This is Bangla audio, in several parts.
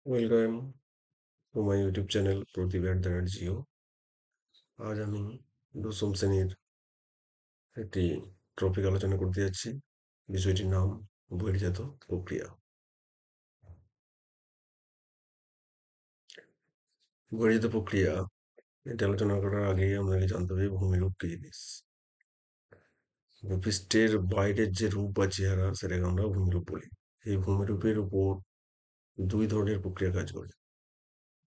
Welcome to my YouTube channel Pradeep @ জিও। আজ আমি দশম শ্রেণীর একটি টপিক আলোচনা করতে যাচ্ছি। বিষয়টির নাম বহির্জাত প্রক্রিয়া। বহির্জাত প্রক্রিয়া এটা আলোচনা করার আগেই আমাদেরকে জানতে হবে ভূমিরূপ কি জিনিস। ভূপৃষ্ঠের বাইরের যে রূপ বা চেহারা সেটাকে আমরা ভূমিরূপ বলি। এই ভূমিরূপের উপর দুই ধরনের প্রক্রিয়া কাজ করে।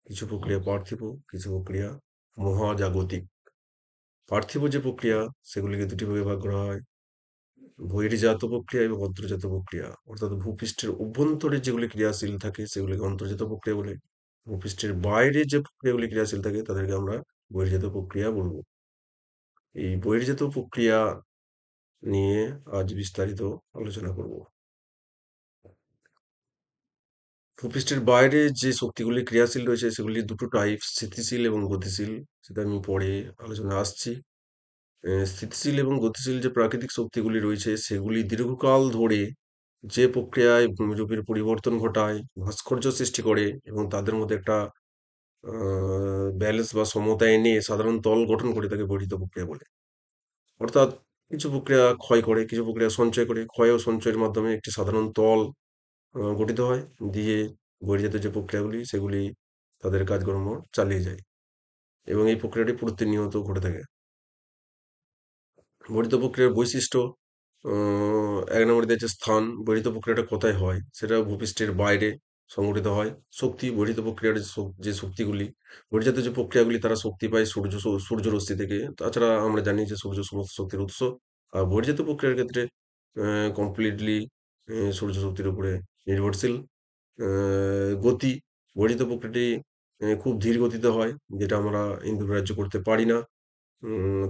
কিছু প্রক্রিয়া পার্থিব, কিছু প্রক্রিয়া মহাজাগতিক। পার্থিব যে প্রক্রিয়া সেগুলিকে দুটি ভাগে ভাগ করা হয়: বহির্জাত প্রক্রিয়া এবং অন্তর্জাত প্রক্রিয়া। অর্থাৎ ভূপৃষ্ঠের অভ্যন্তরে যেগুলি ক্রিয়াশীল থাকে সেগুলিকে অন্তর্জাত প্রক্রিয়া বলে। ভূপৃষ্ঠের বাইরে যে প্রক্রিয়াগুলি ক্রিয়াশীল থাকে তাদেরকে আমরা বহির্জাত প্রক্রিয়া বলবো। এই বহির্জাত প্রক্রিয়া নিয়ে আজ বিস্তারিত আলোচনা করব। ভূপৃষ্ঠের বাইরে যে শক্তিগুলি ক্রিয়াশীল রয়েছে সেগুলি দুটো টাইপ: স্থিতিশীল এবং গতিশীল। সেটা আমি পরে আলোচনা আসছি। স্থিতিশীল এবং গতিশীল যে প্রাকৃতিক শক্তিগুলি রয়েছে সেগুলি দীর্ঘকাল ধরে যে প্রক্রিয়ায় ভূমিরূপের পরিবর্তন ঘটায়, ভাস্কর্য সৃষ্টি করে এবং তাদের মধ্যে একটা ব্যালেন্স বা সমতা এনে সাধারণ তল গঠন করে তাকে বহির্জাত প্রক্রিয়া বলে। অর্থাৎ কিছু প্রক্রিয়া ক্ষয় করে, কিছু প্রক্রিয়া সঞ্চয় করে। ক্ষয় ও সঞ্চয়ের মাধ্যমে একটি সাধারণ তল গঠিত হয়। দিয়ে বহির্জাত যে প্রক্রিয়াগুলি সেগুলি তাদের কাজকর্ম চালিয়ে যায় এবং এই প্রক্রিয়াটি প্রতিনিয়ত ঘটে থাকে। বহির্জাত প্রক্রিয়ার বৈশিষ্ট্য: ১ নম্বরে দেওয়া আছে স্থান। বহির্জাত প্রক্রিয়াটা কোথায় হয়? সেটা ভূপৃষ্ঠের বাইরে সংঘটিত হয়। শক্তি: বহির্জাত প্রক্রিয়ার যে শক্তিগুলি, বহির্জাত যে প্রক্রিয়াগুলি তারা শক্তি পায় সূর্যরশ্মি থেকে। তাছাড়া আমরা জানি যে সূর্য সমস্ত শক্তির উৎস। আর বহির্জাত প্রক্রিয়ার ক্ষেত্রে কমপ্লিটলি সূর্য শক্তির উপরে নির্ভরশীল। আ গতি: বহির্জাত প্রক্রিয়াটি খুব ধীর গতিতে হয়, যেটা আমরা ইন্দ্রগ্রাহ্য করতে পারি না।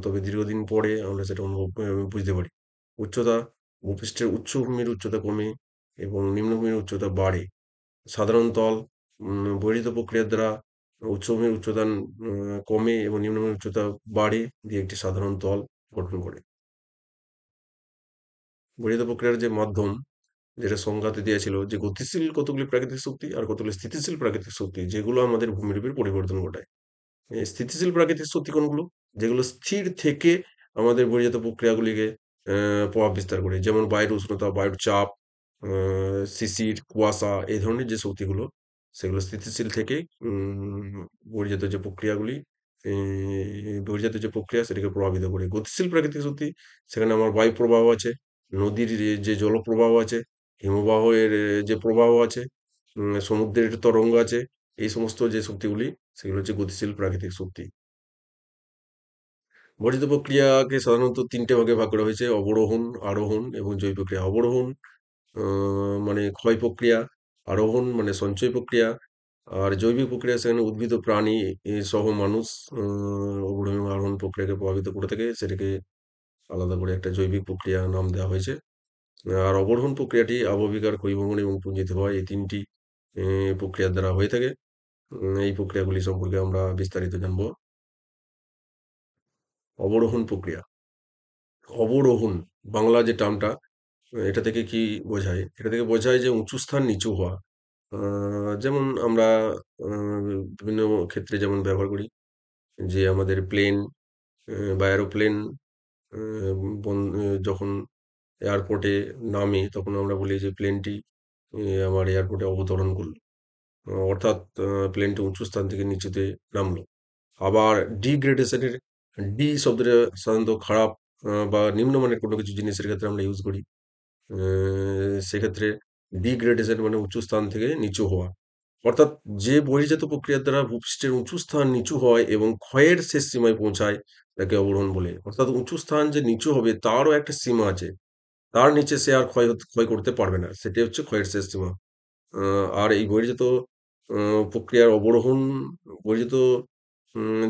তবে দীর্ঘদিন পরে আমরা সেটা অনুভব বুঝতে পারি। উচ্চতা: ভূপৃষ্ঠের উচ্চভূমির উচ্চতা কমে এবং নিম্নভূমির উচ্চতা বাড়ে। সাধারণ তল: বহির্জাত প্রক্রিয়ার দ্বারা উচ্চভূমির উচ্চতা কমে এবং নিম্নভূমির উচ্চতা বাড়ে দিয়ে একটি সাধারণ তল গঠন করে। বহির্জাত প্রক্রিয়ার যে মাধ্যম, যেটা সংজ্ঞাতে দেয়া ছিল যে গতিশীল কতগুলি প্রাকৃতিক শক্তি আর কতগুলি স্থিতিশীল প্রাকৃতিক শক্তি যেগুলো আমাদের ভূমিরূপের পরিবর্তন ঘটায়। স্থিতিশীল প্রাকৃতিক শক্তি কোনগুলো? যেগুলো স্থির থেকে আমাদের বহির্জাত প্রক্রিয়াগুলিকে প্রভাব বিস্তার করে। যেমন বায়ুর উষ্ণতা, বায়ুর চাপ, আ শিশির, কুয়াশা এই ধরনের যে শক্তিগুলো সেগুলো স্থিতিশীল থেকে বহির্জাত যে প্রক্রিয়াগুলি ই বহির্জাত যে প্রক্রিয়া সেটাকে প্রভাবিত করে। গতিশীল প্রাকৃতিক শক্তি, সেখানে আমার বায়ু প্রবাহ আছে, নদীর যে জলপ্রবাহ আছে, হিমবাহের যে প্রবাহ আছে, সমুদ্রের তরঙ্গ আছে। এই সমস্ত যে শক্তিগুলি সেগুলো হচ্ছে গতিশীল প্রাকৃতিক শক্তি। বর্ধিত প্রক্রিয়াকে সাধারণত ৩ টে ভাগে ভাগ করা হয়েছে: অবরোহণ, আরোহণ এবং জৈব প্রক্রিয়া। অবরোহণ আ মানে ক্ষয় প্রক্রিয়া, আরোহণ মানে সঞ্চয় প্রক্রিয়া, আর জৈবিক প্রক্রিয়া সেখানে উদ্ভিদ ও প্রাণী সহ মানুষ আ অবরোহণ এবং আরোহণ প্রক্রিয়াকে প্রভাবিত করে থাকে। সেটাকে আলাদা করে একটা জৈবিক প্রক্রিয়া নাম দেওয়া হয়েছে। আর অবরোহণ প্রক্রিয়াটি আবহবিকার, ক্ষয়ভবন এবং পুঞ্জিত হয়। এই ৩ টি প্রক্রিয়ার দ্বারা হয়ে থাকে। এই প্রক্রিয়াগুলি সম্পর্কে আমরা বিস্তারিত জানব। অবরোহণ প্রক্রিয়া। অবরোহণ বাংলা যে টার্মটা, এটা থেকে কি বোঝায়? এটা থেকে বোঝায় যে উঁচু স্থান নিচু হওয়া। আ যেমন আমরা আ বিভিন্ন ক্ষেত্রে যেমন ব্যবহার করি যে আমাদের প্লেন বা এরোপ্লেন আ বন যখন এয়ারপোর্টে নামে তখন আমরা বলি যে প্লেনটি আমার এয়ারপোর্টে অবতরণ করল। অর্থাৎ প্লেনটি উঁচু স্থান থেকে নিচুতে নামলো। আবার ডিগ্রেডেশন এর ডি শব্দটা সাধারণত খারাপ বা নিম্নমানের কোনো কিছু জিনিসের ক্ষেত্রে আমরা ইউজ করি। আ সেক্ষেত্রে ডিগ্রেডেশন মানে উঁচু স্থান থেকে নিচু হওয়া। অর্থাৎ যে বহির্জাত প্রক্রিয়ার দ্বারা ভূপৃষ্ঠের উঁচু স্থান নিচু হয় এবং ক্ষয়ের শেষ সীমায় পৌঁছায় তাকে অবরোহণ বলে। অর্থাৎ উঁচু স্থান যে নিচু হবে তারও একটা সীমা আছে। তার নিচে সে আর ক্ষয় করতে পারবে না। সেটাই হচ্ছে ক্ষয়ের শেষ সীমা। আ আর এই বহির্জাত আ প্রক্রিয়ার অবরোহণ বহির্জাত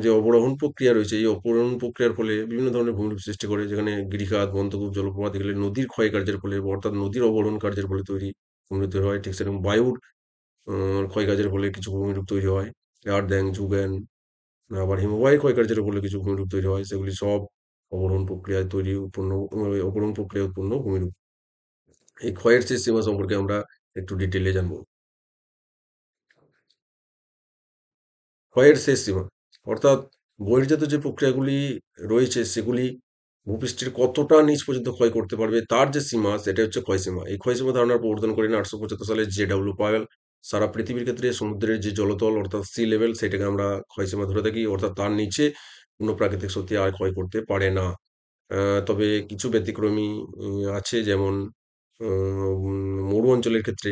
যে অবরোহণ প্রক্রিয়া রয়েছে, এই অপরোহণ প্রক্রিয়ার ফলে বিভিন্ন ধরনের ভূমিরূপ সৃষ্টি করে। যেখানে গিরিখাত, বন্ধকূপ, জলপ্রপাত এগুলো নদীর ক্ষয় কার্যের ফলে অর্থাৎ নদীর অবরোহণ কার্যের ফলে তৈরি ভূমিরূপ তৈরি হয়। ঠিক সেরকম বায়ুর আ ক্ষয়কার্যের ফলে কিছু ভূমিরূপ তৈরি হয়। এর্দং, যুগেন, আবার হিমবাহের ক্ষয়কার্যের ফলে কিছু ভূমিরূপ তৈরি হয়। সেগুলি সব অবরোহণ প্রক্রিয়ায় তৈরি উৎপন্ন অবরোহণ প্রক্রিয়ায় উৎপন্ন ভূমিরূপ। এই ক্ষয়ের শেষ সীমা সম্পর্কে আমরা একটু ডিটেইলে জানব। ক্ষয়ের শেষ সীমা। অর্থাৎ বহির্জাত যে প্রক্রিয়াগুলি রয়েছে সেগুলি ভূপৃষ্ঠের কতটা নিচ পর্যন্ত ক্ষয় করতে পারবে তার যে সীমা সেটা হচ্ছে ক্ষয়সীমা। এই ক্ষয়সীমা ধারণার প্রবর্তন করেন 1875 সালে জে.ডব্লিউ. পাওয়েল। সারা পৃথিবীর ক্ষেত্রে সমুদ্রের যে জলতল অর্থাৎ সি লেভেল সেটাকে আমরা ক্ষয়সীমা ধরে থাকি। অর্থাৎ তার নিচে কোনো প্রাকৃতিক শক্তি আর ক্ষয় করতে পারে না। তবে কিছু ব্যতিক্রমী আছে যেমন মরু অঞ্চলের ক্ষেত্রে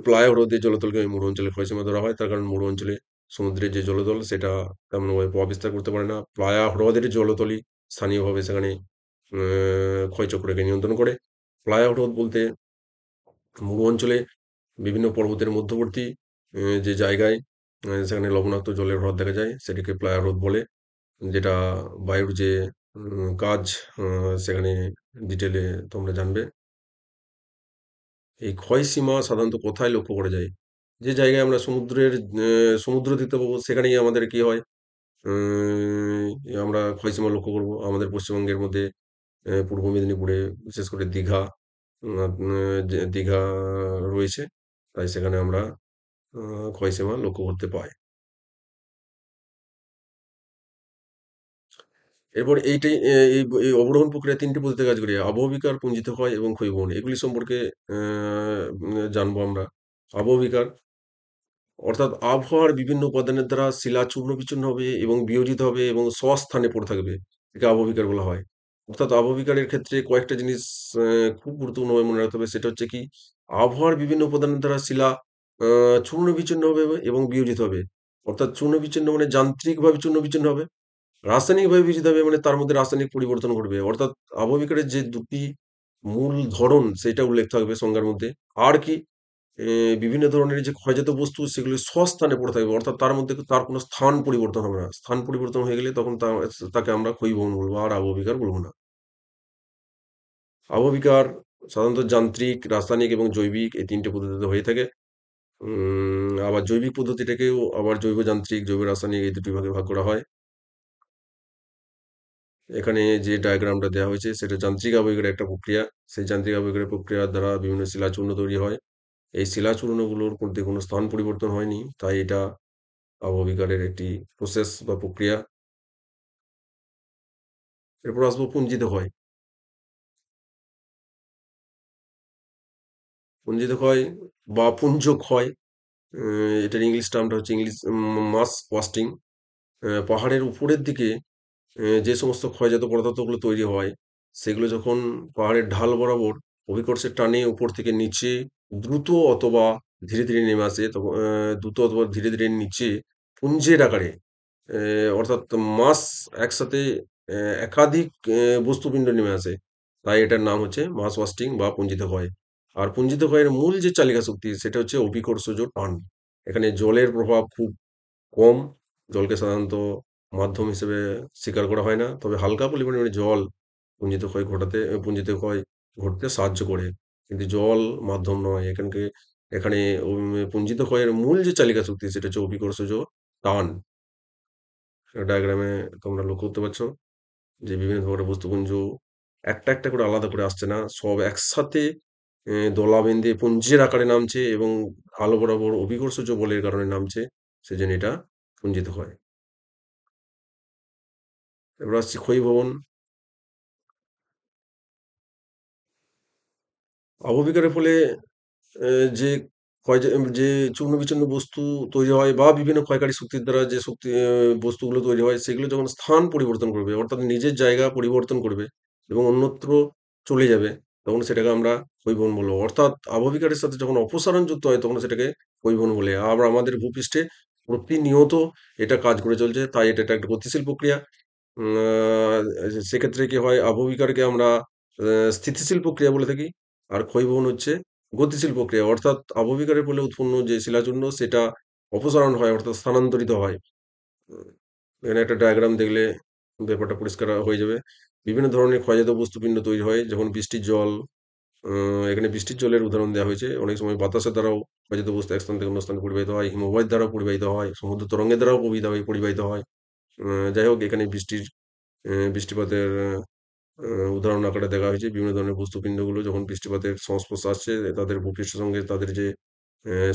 প্লায়া হ্রদের জলতলকে মরু অঞ্চলের ক্ষয়সীমা ধরা হয়। তার কারণ মরু অঞ্চলে সমুদ্রের যে জলতল সেটা তেমনভাবে প্রভাব বিস্তার করতে পারে না। প্লায়া হ্রদের জলতলই স্থানীয়ভাবে সেখানে ক্ষয়চক্রকে নিয়ন্ত্রণ করে। প্লায়া হ্রদ বলতে মরু অঞ্চলে বিভিন্ন পর্বতের মধ্যবর্তী যে জায়গায় সেখানে লবণাক্ত জলের হ্রদ দেখা যায় সেটিকে প্লায়া হ্রদ বলে। যেটা বায়ুর যে কাজ সেখানে ডিটেলে তোমরা জানবে। এই ক্ষয়সীমা সাধারণত কোথায় লক্ষ্য করা যায়? যে জায়গায় আমরা সমুদ্র দেখতে পাবো সেখানেই আমাদের কি হয়? উম আমরা ক্ষয়সীমা লক্ষ্য করব। আমাদের পশ্চিমবঙ্গের মধ্যে পূর্ব মেদিনীপুরে বিশেষ করে দীঘা, উম আ যে দীঘা রয়েছে। তাই সেখানে আমরা আ ক্ষয়সীমা লক্ষ্য করতে পাই। এরপর এইটাই এই অবরোহণ প্রক্রিয়া ৩ টি পদ্ধতিতে কাজ করে। আবহবিকার, পুঞ্জিত ক্ষয় এবং ক্ষয়বহন। এগুলি সম্পর্কে আ জানবো আমরা। আবহবিকার অর্থাৎ আবহাওয়ার বিভিন্ন উপাদানের দ্বারা শিলা চূর্ণ-বিচূর্ণ হবে এবং বিয়োজিত হবে এবং স্বস্থানে পড়ে থাকবে। একে আবহবিকার বলা হয়। অর্থাৎ আবহবিকারের ক্ষেত্রে কয়েকটা জিনিস অ্যা খুব গুরুত্বপূর্ণভাবে মনে রাখতে হবে। সেটা হচ্ছে কি? আবহাওয়ার বিভিন্ন উপাদানের দ্বারা শিলা আ চূর্ণ-বিচূর্ণ হবে এবং বিয়োজিত হবে। অর্থাৎ চূর্ণ-বিচূর্ণ মানে যান্ত্রিকভাবে চূর্ণ-বিচূর্ণ হবে। রাসায়নিকভাবে বিয়োজিত হবে মানে তার মধ্যে রাসায়নিক পরিবর্তন ঘটবে। অর্থাৎ আবহবিকারের যে ২ টি মূল ধরন সেটা উল্লেখ থাকবে সংজ্ঞার মধ্যে। আর কি? এ বিভিন্ন ধরনের যে ক্ষয়জাত বস্তু সেগুলি স্বস্থানে পড়ে থাকবে। অর্থাৎ তার মধ্যে তার কোনো স্থান পরিবর্তন হবে না। স্থান পরিবর্তন হয়ে গেলে তখন তাকে আমরা ক্ষয়বহন বলব। আর আবহবিকার বলব না। আবহবিকার সাধারণত যান্ত্রিক, রাসায়নিক এবং জৈবিক এই ৩ টে পদ্ধতিতে হয়ে থাকে। আবার জৈবিক পদ্ধতিটাকেও আবার জৈব যান্ত্রিক, জৈব রাসায়নিক এই ২ টি ভাগে ভাগ করা হয়। এখানে যে ডায়াগ্রামটা দেয়া হয়েছে সেটা যান্ত্রিক আবহবিকারের একটা প্রক্রিয়া। সেই যান্ত্রিক আবহবিকারের প্রক্রিয়ার দ্বারা বিভিন্ন শিলাচূর্ণ তৈরি হয়। এই শিলাচূর্ণগুলোর মধ্যে কোনো স্থান পরিবর্তন হয়নি। তাই এটা আবহবিকারের একটি প্রসেস বা প্রক্রিয়া। এরপর আসবো পুঞ্জিত ক্ষয়। পুঞ্জিত ক্ষয় বা পুঞ্জ ক্ষয় এ এটার ইংলিশ টার্মটা হচ্ছে মাস ওয়াস্টিং। পাহাড়ের উপরের দিকে যে সমস্ত ক্ষয়জাত পদার্থগুলো তৈরি হয়, সেগুলো যখন পাহাড়ের ঢাল বরাবর অভিকর্ষের টানে উপর থেকে নিচে দ্রুত অথবা ধীরে, ধীরে নেমে আসে দ্রুত অথবা ধীরে, ধীরে নিচে পুঞ্জের আকারে অর্থাৎ মাস একসাথে একাধিক বস্তুপিণ্ড নেমে আসে। তাই এটার নাম হচ্ছে মাস বাস্টিং বা পুঞ্জিত ক্ষয়। আর পুঞ্জিত ক্ষয়ের মূল যে চালিকা শক্তি সেটা হচ্ছে অভিকর্ষজ টান। এখানে জলের প্রভাব খুব কম। জলকে সাধারণত মাধ্যম হিসেবে স্বীকার করা হয় না। তবে হালকা পরিমাণে জল পুঞ্জিত ক্ষয় ঘটতে সাহায্য করে। কিন্তু জল মাধ্যম নয়। এখানে পুঞ্জিত ক্ষয়ের মূল যে চালিকা শক্তি সেটা হচ্ছে অভিকর্ষজ টান। ডায়াগ্রামে তোমরা লক্ষ্য করতে পারছ যে বিভিন্ন ধরনের বস্তুপুঞ্জ একটা, একটা করে আলাদা করে আসছে না। সব একসাথে দলা বেঁধে পুঞ্জের আকারে নামছে এবং আলো বরাবর অভিকর্ষজ বলের কারণে নামছে। সেজন্য এটা পুঞ্জিত হয়। এবার আসছি ক্ষয়ীভবন। অববিকারের ফলে এ যে যে চূর্ণ-বিচূর্ণ বস্তু তৈরি হয় বা বিভিন্ন ক্ষয়কারী শক্তির দ্বারা যে বস্তুগুলো তৈরি হয় সেগুলো যখন স্থান পরিবর্তন করবে অর্থাৎ নিজের জায়গা পরিবর্তন করবে এবং অন্যত্র চলে যাবে তখন সেটাকে আমরা ক্ষয়ীভবন বলব। অর্থাৎ আবহবিকারের সাথে যখন অপসারণ যুক্ত হয় তখন সেটাকে ক্ষয়ীভবন বলে। আবার আমাদের ভূপৃষ্ঠে প্রতিনিয়ত এটা কাজ করে চলছে। তাই এটা একটা গতিশীল প্রক্রিয়া। উম সেক্ষেত্রে কি হয় আবহবিকারকে আমরা স্থিতিশীল প্রক্রিয়া বলে থাকি। আর ক্ষয়বহন হচ্ছে গতিশীল প্রক্রিয়া। অর্থাৎ আবহবিকারের ফলে উৎপন্ন যে শিলাচূর্ণ সেটা অপসারণ হয় অর্থাৎ স্থানান্তরিত হয়। উম এখানে একটা ডায়াগ্রাম দেখলে ব্যাপারটা পরিষ্কার হয়ে যাবে। বিভিন্ন ধরনের ক্ষয়জাত বস্তুপিণ্ড তৈরি হয় যখন বৃষ্টির জল আ এখানে বৃষ্টির জলের উদাহরণ দেওয়া হয়েছে। অনেক সময় বাতাসের দ্বারাও ক্ষয়জাত বস্তু এক স্থান থেকে অন্য স্থানে পরিবাহিত হয়। হিমবাহের দ্বারাও পরিবাহিত হয়। সমুদ্র তরঙ্গের দ্বারাও পরিবাহিত হয়। যাই হোক এখানে বৃষ্টিপাতের আ উদাহরণ আকারে দেখা হয়েছে। বিভিন্ন ধরনের বস্তুপিণ্ডগুলো যখন বৃষ্টিপাতের সংস্পর্শে আসছে তাদের ভূপৃষ্ঠের সঙ্গে তাদের যে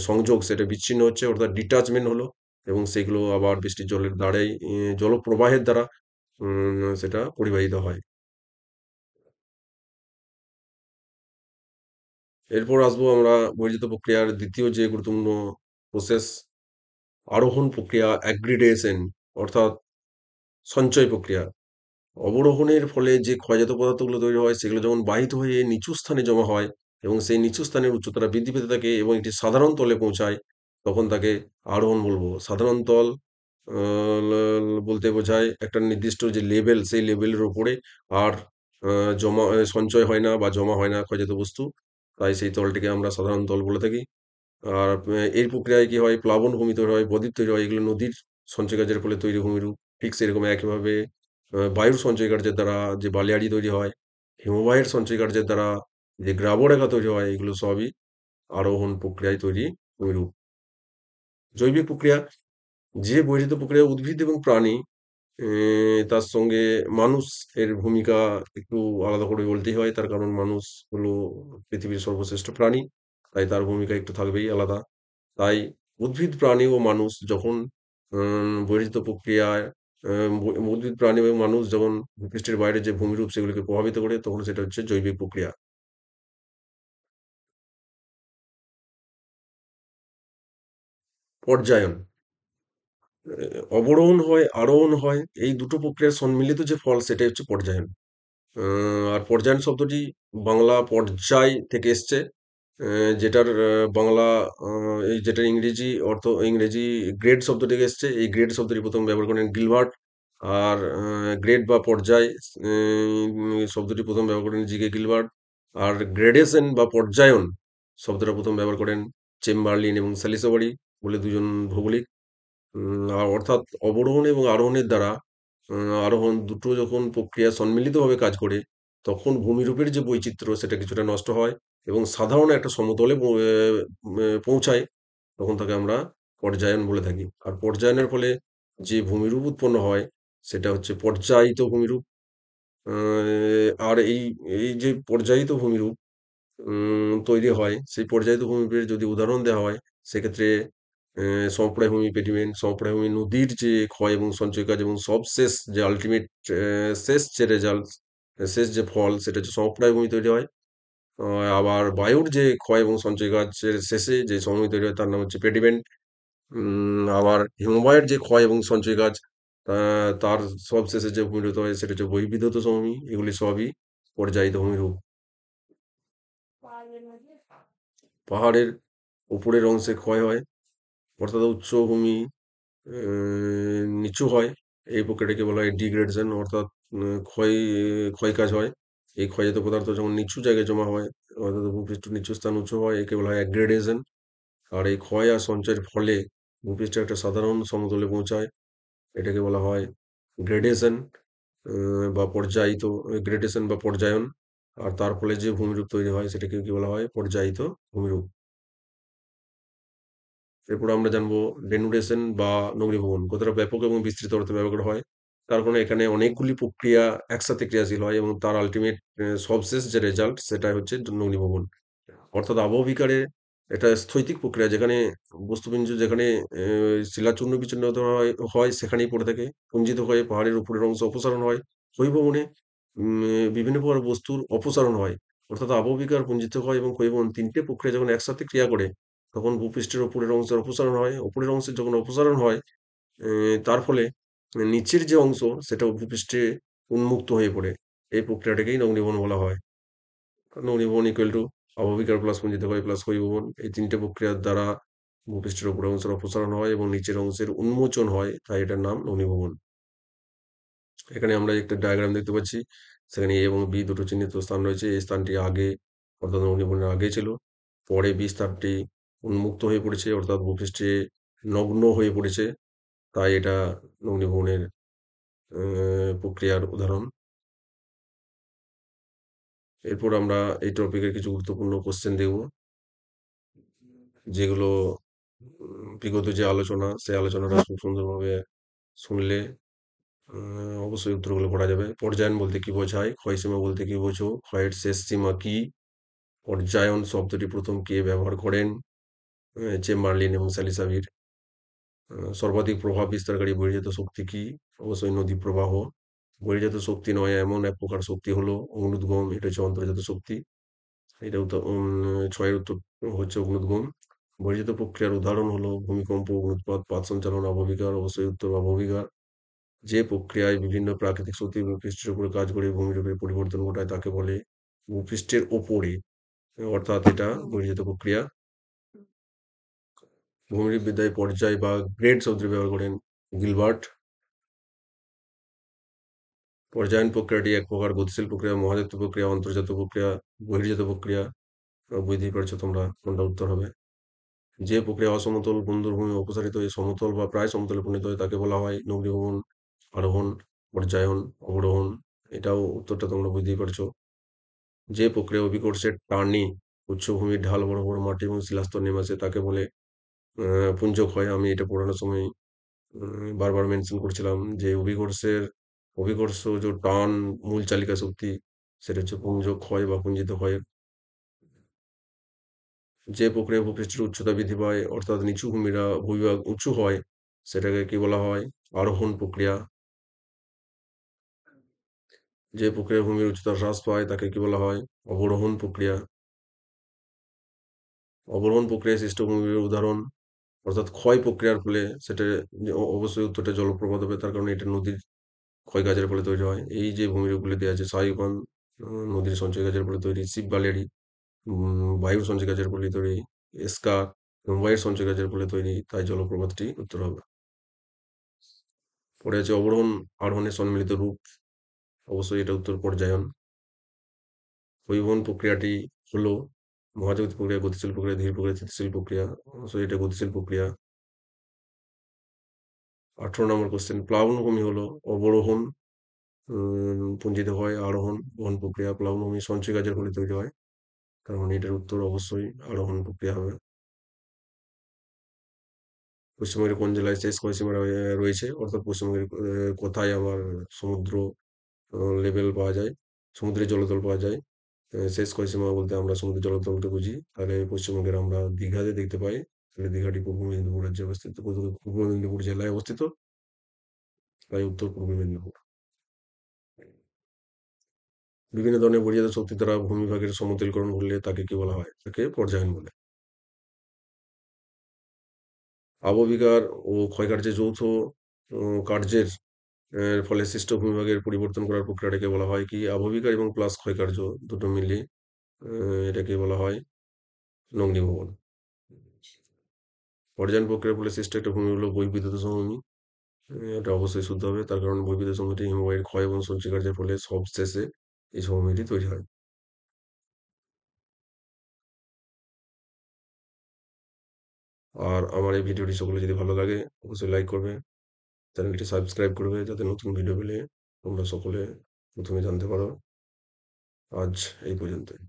সংযোগ সেটা বিচ্ছিন্ন হচ্ছে অর্থাৎ ডিটাচমেন্ট হলো। এবং সেগুলো আবার বৃষ্টির জলের দ্বারাই জলপ্রবাহের দ্বারা সেটা পরিবাহিত হয়। এরপর আসবো আমরা বহির্জাত প্রক্রিয়ার ২য় যে গুরুত্বপূর্ণ প্রসেস, আরোহণ প্রক্রিয়া অ্যাগ্রিডেশন, অর্থাৎ সঞ্চয় প্রক্রিয়া। অবরোহণের ফলে যে ক্ষয়জাত পদার্থগুলো তৈরি হয় সেগুলো যখন বাহিত হয়ে নিচু স্থানে জমা হয় এবং সেই নিচু স্থানের উচ্চতাটা বৃদ্ধি পেতে থাকে এবং একটি সাধারণ তলে পৌঁছায়, তখন তাকে আরোহণ বলবো। সাধারণ তল বলতে বোঝায় একটা নির্দিষ্ট যে লেভেল, সেই লেভেলের উপরে আর সঞ্চয় হয় না বা জমা হয় না ক্ষয়জাত বস্তু। তাই সেই তলটিকে আমরা সাধারণ তল বলে থাকি। আর এই প্রক্রিয়ায় কি হয়, প্লাবনভূমি তৈরি হয়, বদ্বীপ তৈরি হয়। এগুলো নদীর সঞ্চয় কার্যের ফলে তৈরি ভূমিরূপ। ঠিক সেরকম একইভাবে বায়ুর সঞ্চয় কার্যের দ্বারা যে বালিয়াড়ি তৈরি হয়, হিমবাহের সঞ্চয় কার্যের দ্বারা যে গ্রাবরেখা তৈরি হয়, এগুলো সবই আরোহণ প্রক্রিয়ায় তৈরি ভূমিরূপ। জৈবিক প্রক্রিয়া, যে বহির্জাত প্রক্রিয়া উদ্ভিদ এবং প্রাণী তার সঙ্গে মানুষ এর ভূমিকা একটু আলাদা করে বলতেই হয়। তার কারণ মানুষ হলো পৃথিবীর সর্বশ্রেষ্ঠ প্রাণী। তাই তার ভূমিকা একটু থাকবেই আলাদা। তাই উদ্ভিদ, প্রাণী ও মানুষ যখন বহির্জাত প্রক্রিয়ায় উদ্ভিদ, প্রাণী এবং মানুষ যখন ভূপৃষ্ঠের বাইরে যে ভূমিরূপ সেগুলিকে প্রভাবিত করে, তখন সেটা হচ্ছে জৈবিক প্রক্রিয়া। পর্যায়ন, অবরোহণ হয়, আরোহণ হয়। এই দুটো প্রক্রিয়ার সম্মিলিত যে ফল সেটাই হচ্ছে পর্যায়ন। আর পর্যায়ন শব্দটি বাংলা পর্যায় থেকে এসছে। যেটার বাংলা যেটার ইংরেজি অর্থ, ইংরেজি গ্রেড শব্দ থেকে এসছে। এই গ্রেড শব্দটি প্রথম ব্যবহার করেন গিলবার্ট। আর গ্রেড বা পর্যায় শব্দটি প্রথম ব্যবহার করেন জি.কে. গিলবার্ট। আর গ্রেডেশন বা পর্যায়ন শব্দটা প্রথম ব্যবহার করেন চেম্বারলিন এবং স্যালিসবারি বলে দুজন ভৌগোলিক। আর অর্থাৎ অবরোহণ এবং আরোহণের দ্বারা আরোহণ দুটো যখন প্রক্রিয়া সম্মিলিতভাবে কাজ করে, তখন ভূমিরূপের যে বৈচিত্র্য সেটা কিছুটা নষ্ট হয় এবং সাধারণ একটা সমতলে পৌঁছায়। তখন তাকে আমরা পর্যায়ন বলে থাকি। আর পর্যায়নের ফলে যে ভূমিরূপ উৎপন্ন হয় সেটা হচ্ছে পর্যায়িত ভূমিরূপ। আ আর এই যে পর্যায়িত ভূমিরূপ তৈরি হয়, সেই পর্যায়িত ভূমিরূপের যদি উদাহরণ দেওয়া হয়, সেক্ষেত্রে সমপ্রায় ভূমি, পেডিমেন্ট, সমপ্রায় ভূমি, নদীর যে ক্ষয় এবং সঞ্চয় কাজ এবং সবশেষ যে আল্টিমেট শেষ যে রেজাল্ট, শেষ যে ফল সেটা হচ্ছে সমপ্রায় ভূমি তৈরি হয়। আ আবার বায়ুর যে ক্ষয় এবং সঞ্চয় কাজের শেষে যে সমভূমি তৈরি হয় তার নাম হচ্ছে পেডিমেন্ট। আবার হিমবাহের যে ক্ষয় এবং সঞ্চয় কাজ আ তার সবশেষে যে ভূমিরূপ হয় সেটা হচ্ছে বহির্বিধৃত সমভূমি। এগুলি সবই পর্যায়িত ভূমিরূপ। পাহাড়ের উপরের অংশে ক্ষয় হয়, অর্থাৎ উচ্চভূমি নিচু হয়। এই প্রক্রিয়াটাকে বলা হয় ডিগ্রেডেশন, অর্থাৎ ক্ষয়কাজ হয়। এই ক্ষয়জাত পদার্থ যখন নিচু জায়গায় জমা হয়, অর্থাৎ ভূপৃষ্ঠের নিচু স্থান উঁচু হয়, একে বলা হয় অ্যাগ্রেডেশন। আর এই ক্ষয় আর সঞ্চয়ের ফলে ভূপৃষ্ঠে একটা সাধারণ সমতলে পৌঁছায়। এটাকে বলা হয় গ্রেডেশন বা পর্যায়িত, গ্রেডেশন বা পর্যায়ন। আর তার ফলে যে ভূমিরূপ তৈরি হয় সেটাকে কি বলা হয়? পর্যায়িত ভূমিরূপ। এরপর আমরা জানবো ডেনুডেশন বা নগ্নীভবন কতটা ব্যাপক এবং বিস্তৃত অর্থে ব্যবহার হয়। তার কারণে এখানে অনেকগুলি প্রক্রিয়া একসাথে ক্রিয়াশীল হয় এবং তার আল্টিমেট সবশেষ যে রেজাল্ট সেটা হচ্ছে নগ্নীভবন। অর্থাৎ আবহবিকারে এটা স্থৈতিক প্রক্রিয়া, যেখানে বস্তুপুঞ্জ যেখানে শিলাচূর্ণ বিচ্ছিন্নতা হয় সেখানেই পড়ে থাকে। পুঞ্জিত হয়ে পাহাড়ের উপরের অংশ অপসারণ হয়। ক্ষয়ভবনে বিভিন্ন প্রকার বস্তুর অপসারণ হয়। অর্থাৎ আবহবিকার পুঞ্জিত ক্ষয় এবং ক্ষয়ভবন ৩ টে প্রক্রিয়া যখন একসাথে ক্রিয়া করে, তখন ভূপৃষ্ঠের উপরের অংশের অপসারণ হয়। উপরের অংশের যখন অপসারণ হয়, তার ফলে নিচের যে অংশ সেটা ভূপৃষ্ঠে উন্মুক্ত হয়ে পড়ে। এই প্রক্রিয়াটাকেই নগ্নীভবন বলা হয়। নগ্নীভবন ইকুয়াল টু অববিকার প্লাস পুঞ্জিত ক্ষয় প্লাস ক্ষয়ভবন। এই ৩ টে প্রক্রিয়ার দ্বারা ভূপৃষ্ঠের উপরের অংশের অপসারণ হয় এবং নিচের অংশের উন্মোচন হয়। তাই এটার নাম নগ্নীভবন। এখানে আমরা একটা ডায়াগ্রাম দেখতে পাচ্ছি। সেখানে A এবং B দুটো চিহ্নিত স্থান রয়েছে। এই স্থানটি আগে, অর্থাৎ নগ্নীভবনের আগে ছিল। পরে B স্থানটি উন্মুক্ত হয়ে পড়েছে, অর্থাৎ ভূপৃষ্ঠে নগ্ন হয়ে পড়েছে। তাই এটা নগ্নীভবনের প্রক্রিয়ার উদাহরণ। এরপর আমরা এই টপিকের কিছু গুরুত্বপূর্ণ কোয়েশ্চেন দেখব, যেগুলো বিগত যে আলোচনা, সেই আলোচনাটা খুব সুন্দরভাবে শুনলে অবশ্যই উত্তরগুলো করা যাবে। পর্যায়ন বলতে কি বোঝায়? ক্ষয়সীমা বলতে কি বোঝো? ক্ষয়ের শেষ সীমা কি? পর্যায়ন শব্দটি প্রথম কে ব্যবহার করেন? চেম্বারলিন এবং স্যালিসাবির। সর্বাধিক প্রভাব বিস্তারকারী বহির্জাত শক্তি কি? অবশ্যই নদী প্রবাহ। বহির্জাত শক্তি নয় এমন এক প্রকার শক্তি হলো অগ্ন্যুৎগম। এটা হচ্ছে অন্তর্জাত শক্তি। এটা উত্তর ৬ এর উত্তর হচ্ছে অগ্ন্যুৎগম। বহির্জাত প্রক্রিয়ার উদাহরণ হলো ভূমিকম্প, অগ্ন্যুৎপাত, পাত সঞ্চালন, আবহবিকার। অবশ্যই উত্তর আবহবিকার। যে প্রক্রিয়ায় বিভিন্ন প্রাকৃতিক শক্তি ভূপৃষ্ঠের উপরে কাজ করে ভূমিরূপে পরিবর্তন ঘটায় তাকে বলে ভূপৃষ্ঠের ওপরে, অর্থাৎ এটা বহির্জাত প্রক্রিয়া। ভূমিরূপবিদ্যায় পর্যায় বা গ্রেড শব্দটি ব্যবহার করেন গিলবার্ট। পর্যায়ন প্রক্রিয়াটি এক প্রকার গতিশীল প্রক্রিয়া, মহাজাত প্রক্রিয়া, অন্তর্জাত প্রক্রিয়া, বহির্জাত প্রক্রিয়া। বুঝতেই পারছো তোমরা কোনটা উত্তর হবে। যে প্রক্রিয়া অসমতল বন্দরভূমি অপসারিত হয়ে সমতল বা প্রায় সমতলে পরিণত হয় তাকে বলা হয় নগ্নীভবন, আরোহণ, পর্যায়ন, অবরোহণ। এটাও উত্তরটা তোমরা বুঝতেই পারছো। যে প্রক্রিয়া অভিকর্ষের টানে উচ্চভূমির ঢাল বরাবর মাটি এবং শিলাস্তর নেমে আসে তাকে বলে পুঞ্জক্ষয়। আমি এটা পড়ানোর সময় বারবার মেনশন করছিলাম যে অভিকর্ষ যে টান মূল চালিকা শক্তি, সেটা হচ্ছে পুঞ্জক্ষয় বা পুঞ্জিত ক্ষয়। যে প্রক্রিয়া ভূপৃষ্ঠের উচ্চতা বৃদ্ধি পায় অর্থাৎ নিচু ভূমিভাগ উঁচু হয় সেটাকে কি বলা হয়? আরোহণ প্রক্রিয়া। যে প্রক্রিয়া ভূমির উচ্চতা হ্রাস পায় তাকে কি বলা হয়? অবরোহণ প্রক্রিয়া। অবরোহণ প্রক্রিয়ায় সৃষ্ট ভূমির উদাহরণ, অর্থাৎ ক্ষয় প্রক্রিয়ার ফলে সেটা অবশ্যই উত্তরটা জলপ্রপাত হবে, তার কারণ এটা নদীর ক্ষয়কাজের ফলে তৈরি হয়। এই যে ভূমিরূপগুলি দেওয়া আছে শাহী বাঁধ নদীর সঞ্চয় কাজের ফলে তৈরি, শিব বালিয়াড়ি বায়ুর সঞ্চয় কাজের ফলে তৈরি, এসকা বায়ুর সঞ্চয় কাজের ফলে তৈরি, তাই জলপ্রপাতটি উত্তর হবে। পরে আছে অবরোহণ আরোহণের সম্মিলিত রূপ, অবশ্যই এটা উত্তর পর্যায়ন। পরিবহন প্রক্রিয়াটি হলো মহাজাগতিক প্রক্রিয়া, গতিশীল প্রক্রিয়া, ধীর প্রক্রিয়া, স্থিতিশীল প্রক্রিয়া। অবশ্যই এটা গতিশীল প্রক্রিয়া। ১৮ নম্বর কোশ্চেন, প্লাবনভূমি হলো অবরোহণ পুঞ্জিত হয়, আরোহণ বহন প্রক্রিয়া। প্লাবনভূমি সঞ্চয় কাজের ফলে তৈরি হয়, তার মানে এটার উত্তর অবশ্যই আরোহণ প্রক্রিয়া হবে। পশ্চিমবঙ্গের কোন জেলায় শেষ ক্ষয়সীমা রয়েছে, অর্থাৎ পশ্চিমবঙ্গের কোথায় আমার সমুদ্র লেভেল পাওয়া যায়, সমুদ্রের জলতল পাওয়া যায়? শেষ ক্ষয়সীমা বলতে আমরা সমুদ্রের জলতলকে বুঝি। তাহলে পশ্চিমবঙ্গের আমরা দীঘাতে দেখতে পাই। তাহলে দীঘাটি পূর্ব মেদিনীপুর রাজ্যে অবস্থিত, পূর্ব মেদিনীপুর জেলায় অবস্থিত, তাই উত্তর পূর্ব মেদিনীপুর। বিভিন্ন ধরনের বহির্জাত শক্তি দ্বারা ভূমিভাগের সমতলীকরণ ঘটলে তাকে কি বলা হয়? তাকে পর্যায়ন বলে। আবহবিকার ও ক্ষয়কার্যের যৌথ কার্যের ফলে সৃষ্ট ভূমিভাগের পরিবর্তন করার প্রক্রিয়াটাকে বলা হয় কি? আবহবিকার এবং প্লাস ক্ষয়কার্য দুটো মিলিয়ে এটাকে বলা হয় নগ্নীভবন। পর্যায়ন প্রক্রিয়ার ফলে সৃষ্ট একটা ভূমি হলো বহির্বিদ্যুৎ সমভূমি। এটা অবশ্যই শুদ্ধ হবে, তার কারণ বহির্বিদ্যুৎ সমভূমিটি হিমবাহের ক্ষয় এবং সঞ্চয় কার্যের ফলে সবশেষে এই সমভূমিটি তৈরি হয়। আর আমার এই ভিডিওটি সকলে যদি ভালো লাগে অবশ্যই লাইক করবে, চ্যানেলটি সাবস্ক্রাইব করবে যাতে নতুন ভিডিও পেলে তোমরা সকলে প্রথমে জানতে পারো। আজ এই পর্যন্তই।